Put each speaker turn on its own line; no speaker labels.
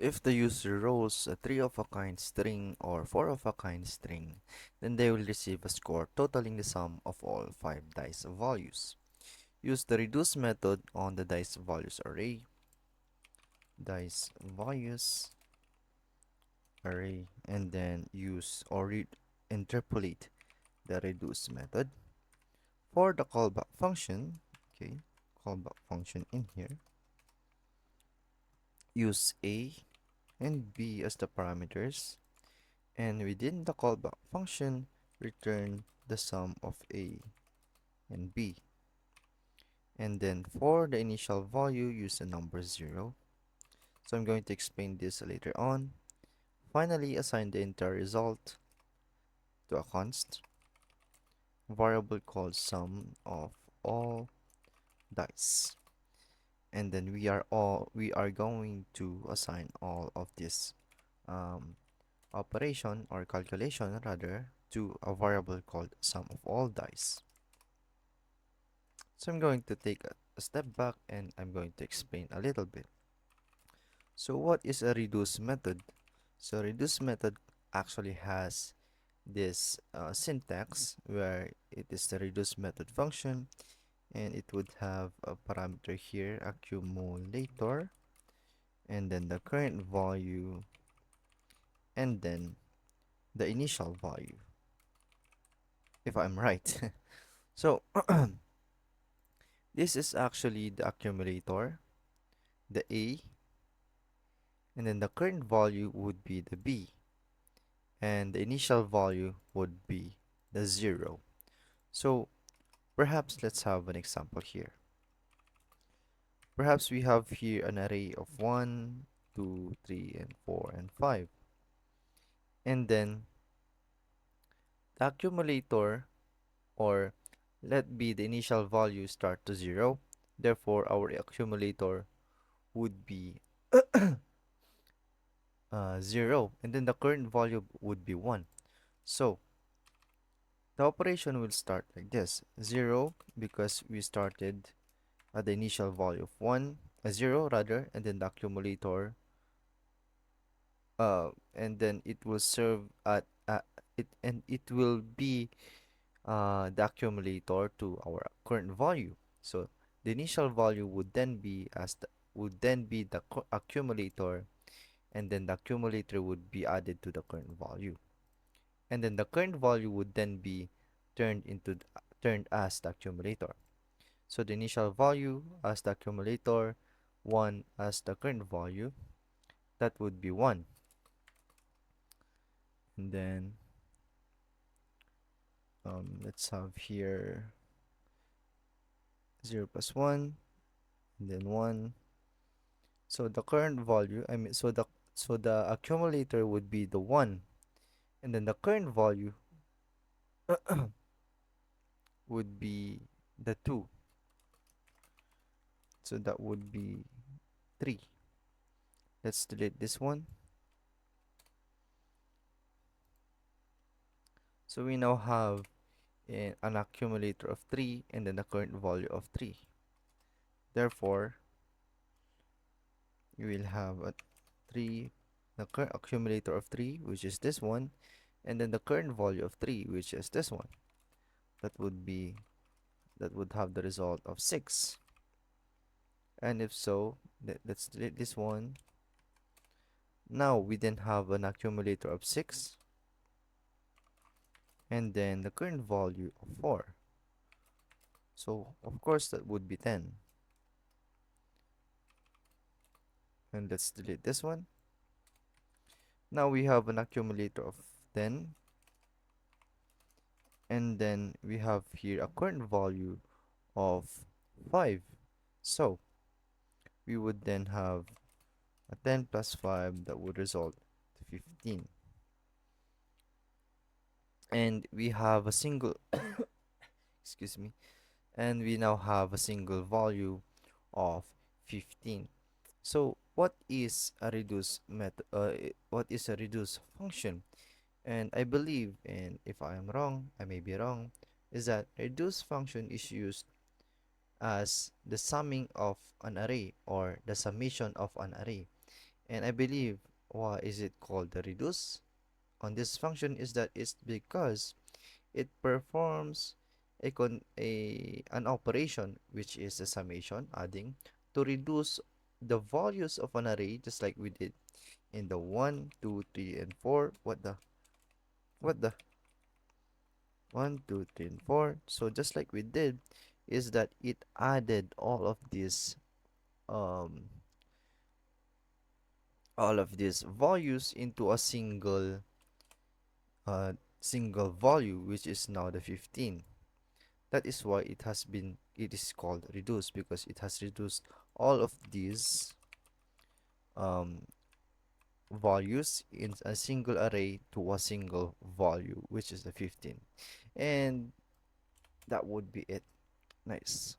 If the user rolls a 3 of a kind string or 4 of a kind string, then they will receive a score totaling the sum of all 5 dice values. Use the reduce method on the dice values array, dice values array, and then use or interpolate the reduce method. For the callback function, okay, callback function in here, use a and b as the parameters, and within the callback function, return the sum of a and b. And then for the initial value, use the number 0. So I'm going to explain this later on. Finally, assign the entire result to a const variable called sum of all dice. And then we are going to assign all of this um, operation or calculation rather to a variable called sum of all dice. So I'm going to take a step back and I'm going to explain a little bit. So what is a reduce method? So reduce method actually has this syntax where it is the reduce method function, and it would have a parameter here, accumulator, and then the current value, and then the initial value, if I'm right. So this is actually the accumulator, the A, and then the current value would be the B, and the initial value would be the 0. So perhaps let's have an example here. Perhaps we have here an array of 1, 2, 3, and 4, and 5. And then the accumulator, or let be the initial value, start to 0. Therefore, our accumulator would be 0. And then the current value would be 1. So the operation will start like this. 0 because we started at the initial value of 1, 0 rather, and then the accumulator, and then it will serve at it, and it will be the accumulator to our current value. So the initial value would then be the accumulator, and then the accumulator would be added to the current value, and then the current value would then be turned as the accumulator. So the initial value as the accumulator, 1 as the current value, that would be 1. And then let's have here 0 plus 1, and then 1. So the current value, so the accumulator would be the 1, and then the current value would be the 2. So that would be 3. Let's delete this one. So we now have an accumulator of 3 and then the current value of 3. Therefore, you will have a 3, the current accumulator of 3, which is this one, and then the current value of 3, which is this one. That would have the result of 6. And if so, let's delete this one. Now we then have an accumulator of 6, and then the current value of 4. So of course that would be 10. And let's delete this one. Now we have an accumulator of 10, and then we have here a current value of 5. So we would then have a 10 plus 5 that would result to 15. And we have a single excuse me, and we now have a single value of 15. So what is a reduce what is a reduce function? And I believe, and if I am wrong, I may be wrong, is that reduce function is used as the summing of an array or the summation of an array. And I believe why is it called the reduce on this function is that it's because it performs an operation which is a summation adding to reduce the values of an array just like we did in the 1 2 3 and 4. What the 1 2 3 and 4. So just like we did is that it added um all of these values into a uh single value, which is now the 15. That is why it is called reduce, because it has reduced all of these um values in a single array to a single value, which is the 15. And that would be it. Nice.